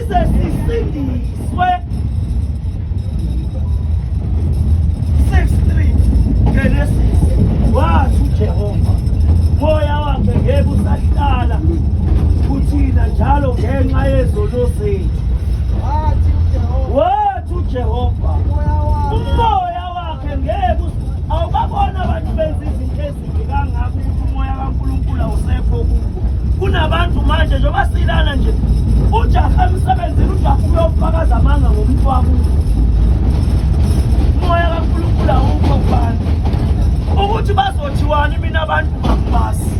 size sisindiswe 6:3 Genesis. Wathi uJehova moya wakhe ngeke usahlala kuthina njalo ngenxa yezono zethu. Wathi uJehova umoya wakhe ngeke awubabona abantu benza izinto ezimbi kangaka ukuthi umoya kaNkulunkulu awusekho kubo. Kunabantu manje njengoba silana nje ujaha emsebenzini ujaha uyofakaza amanga ngomuntu wakubo. Umoya kaNkulunkulu awukho kubantu ukuthi bazothiwani mina abantu bakubasi.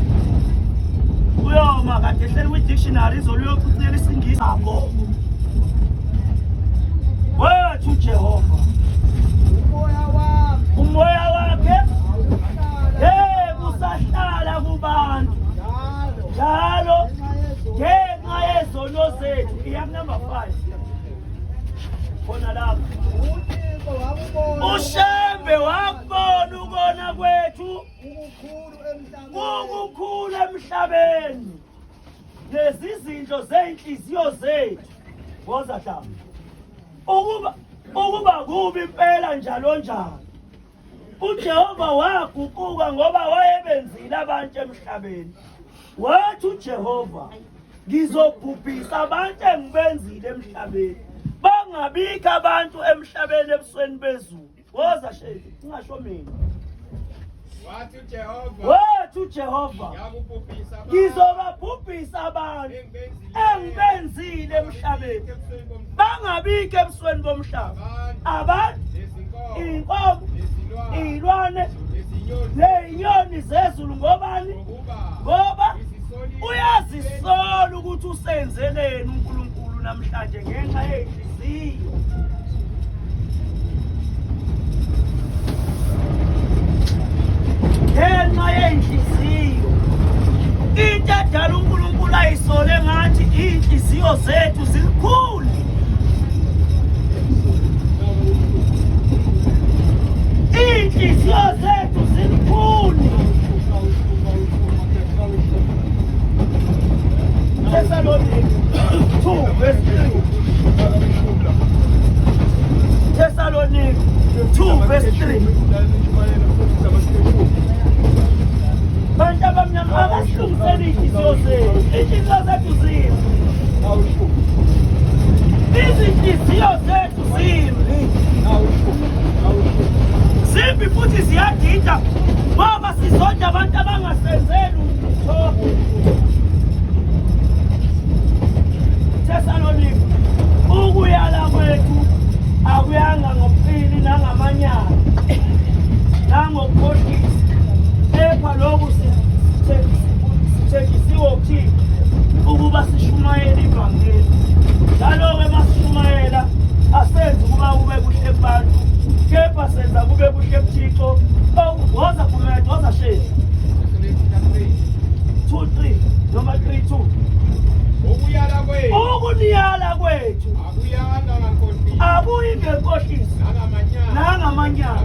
Uyoma kade ehleli kwi-dictionary izoluyokucela isingisi abo. Wathi uJehova umoya wakhe kusahlala kubantu njalo ngenxa yezono zethu. Iya number 5 khona lapha uShembe wakubona ukona kwethu ukukhulu emhlabeni lezi zinto zeyinhliziyo zethu woza dama ukuba kubi impela njalo njalo. uJehova waguquka ngoba wayebenzile abantu emhlabeni. Wathi uJehova ngizobhubhisa abantu engibenzile emhlabeni bangabikho abantu emhlabeni ebusweni bezulu. Woza shezi ungasho mina. Wathi uJehova ngizobabhubhisa abantu engibenzile emhlabeni bangabikho ebusweni bomhlaba. Abantu, inkomo, izilwane nezinyoni zezulu. Ngobani? Ngoba uyazisola ukuthi usenzeleni uNkulunkulu namhlanje ngenxa yenhliziyo. Ngenxa yenhliziyo. Into edala uNkulunkulu ayisole ngathi inhliziyo zethu zilikhulu. Inhliziyo zethu zilikhulu. Thessaloniki 2 verse 3. Thessaloniki 2 verse 3. Bantu abamnyama abasilungiseni inhliziyo zethu. Inhliziyo zethu zimbi. Izinhliziyo zethu zimbi. Zimbi futhi ziyadida ngoba sizonda abantu abangasenzeli utho. Thessaloniki ukuyala kwethu akuyanga ngophili nangamanyala nangokukhohlisa. Kepha lokhu sithekisiwe uThixo ukuba sishumayele ivangeli. Njalo-ke masishumayela asenzi ukuba kube kuhle kubantu, kepha senza kube kuhle kuThixo. Woza kumele woza shezi 2:3 noma 3:2. Ukuniyala kwethu akuyi ngenkohliso nangamanyala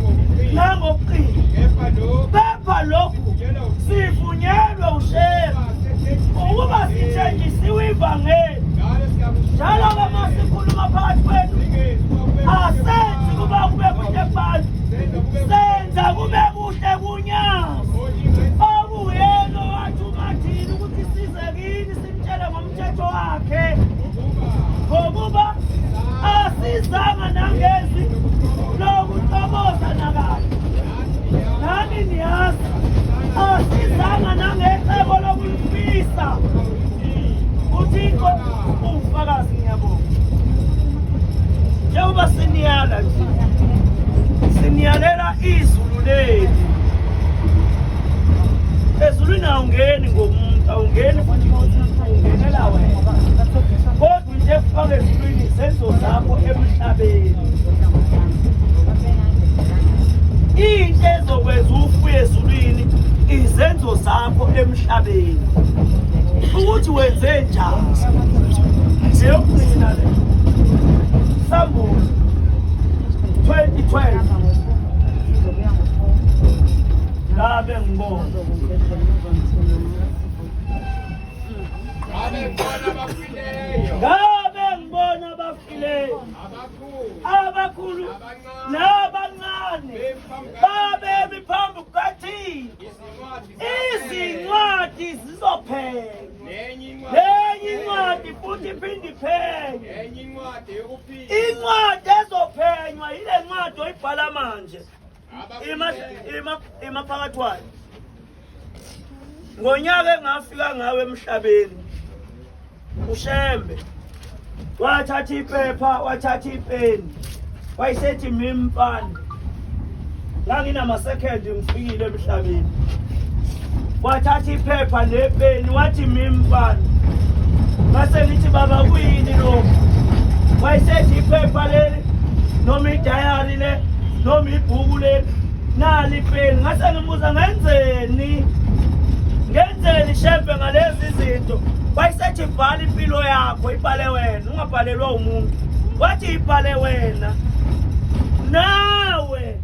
nangobuqili. Kepha lokhu sivunyelwe uShembe ukuba sitshengisiwe ivangeli. Njalo-ke masikhuluma phakathi kwethu asenzi kuba kube kuhle kubantu, senza kube kuhle kunyazo. Okuyena owathuma thina ukuthi size kini simtshele ngomthetho wakhe, ngokuba asizanga nangezi lokutoboza nakahle. Nani niyazi asizanga nangecebo lokulifisa. uThixo ufakazi. Ngiyabonga njengoba siniyala nje, siniyalela izulu lethu. Ezulwini awungeni ngomuntu, awungeni futhi ungenela wena, kodwa nje kufaka ezulwini izenzo zakho emhlabeni. Into ezokwenza ufe ezulwini izenzo zakho emhlabeni, ukuthi wenze njani. Siyokugcina le Sambulo 2012 ngabe ngibona ngabe ngibona ima phakathi wayo ngonyaka engafika ngawe emhlabeni ushembe wathatha iphepha wathatha ipeni wayisethi mimfana la nginama-second ngifikile emhlabeni wathatha iphepha nepeni wathi mimfana ngase ngithi baba kuyini lokho wayisethi iphepha leli noma idayari le noma ibhuku leli nali ipeni ngase ngimuza ngenzeni shembe ngalezi zinto wayisethi ibhala impilo yakho ibhale wena ungabhalelwa umuntu wathi ibhale wena nawe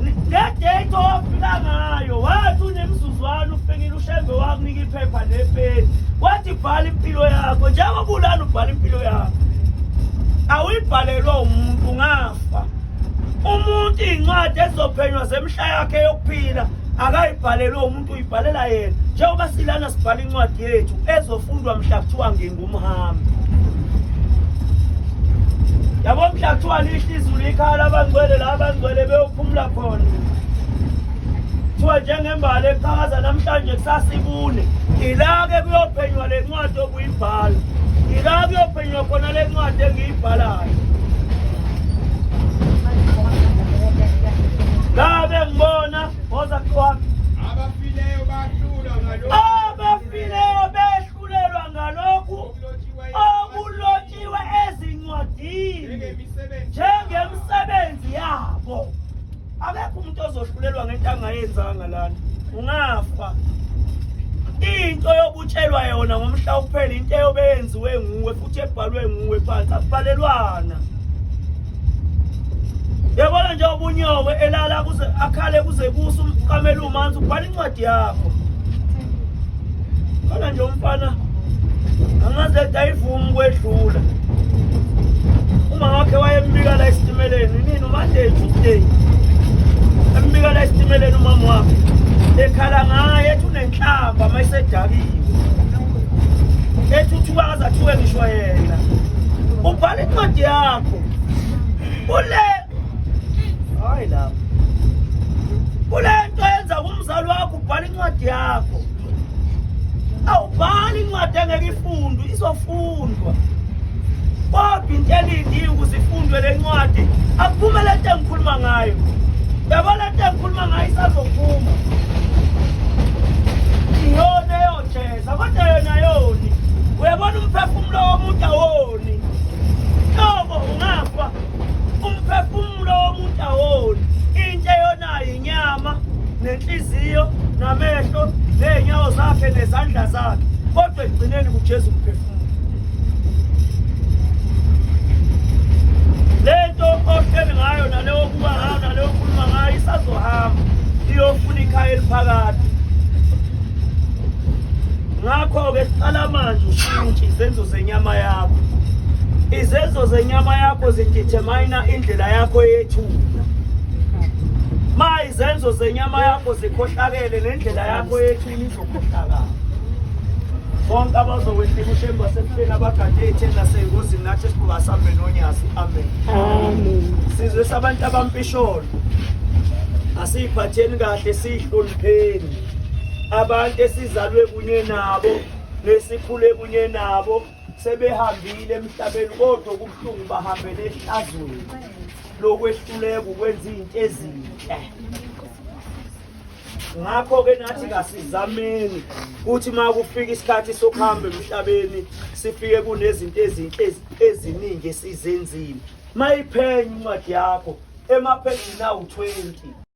ngedate owafika ngayo wathi unemzuzwana ufikile ushembe wakunika iphepha nepeni wathi ibhala impilo yakho njengoba ulana ubhala impilo yakho awuyibhalelwa umuntu ungafa umuntu iy'ncwadi ezizophenywa zemhla yakhe yokuphila akayibhalelwe umuntu uyibhalela yena njengoba silana sibhala incwadi yethu ezofundwa mhla kuthiwa ngingumhambi yabo mhla kuthiwa lihle izulu ikhala abangcwele la abangcwele beyophumula khona kuthiwa njengembali eqhakaza namhlanje kusasibune ila-ke kuyophenywa le ncwadi okuyibhala ila kuyophenywa khona le ncwadi engiyibhalayo ngabe ngibona oza kwami abafileyo behlulelwa ngalokhu okulotshiwe ezincwadini njengemisebenzi yabo akekho umuntu ozohlulelwa ngento angayenzanga lana ungafa into yokutshelwa yona ngomhla kuphela into eyobeyenziwe nguwe futhi ebhalwe nguwe phansi akubhalelwana yabona nje ubunyowe elala kuze akhale kuze kusa umqamela umanzi ubhala incwadi yakho khona nje umfana angaze dayivuma ukwedlula uma wakhe wayembika la esitimeleni nini uMonday Tuesday embika la esitimeleni umama wakhe ekhala ngaye ethi unenhlamba mayisedakiwe ethi uthi wakazathiwe ngisho yena ubhala incwadi yakho ule hayi lapho kule nto yenza kumzali wakho ubhala incwadi yakho awubhali incwadi engeke ifundwe izofundwa kodwa into elindiwe ukuze ifundwe le ncwadi akuphume le nto engikhuluma ngayo yabo le nto engikhuluma ngayo isazophuma iyona eyojeza kodwa yona yoni uyabona umphefumulo womuntu awoni noko ungafa umphefumulo womuntu awoni into eyonayo inyama nenhliziyo namehlo ney'nyawo zakhe nezandla zakhe kodwa ekugcineni kujesu umphefumulo le nto ohleli ngayo naleyo kuba ngayo naleyo khuluma ngayo isazohamba iyofuna ikhaya eliphakathi ngakho-ke siqala manje ushintshe izenzo zenyama yakho izenzo zenyama yakho zidetermina indlela yakho yethuna ma izenzo zenyama yakho zikhohlakele nendlela yakho yethuna izokhohlakala bonke abazowehlika ushembe wasekuhleni abagade etheni nasey'ngozini nathi esibuka sambe nonyasi amen sizwe sabantu abampisholo asiyiphatheni kahle siyihlonipheni abantu esizalwe kunye nabo nesikhule kunye nabo sebehambile emhlabeni kodwa kubuhlungu bahambele ehlazweni lokwehluleka ukwenza izinto ezinhle ngakho-ke nathi kasizameni ukuthi ma kufika isikhathi sokuhamba emhlabeni sifike kunezinto ezinhle eziningi esizenzile ma iphenye incwadi yakho emaphejini awu-20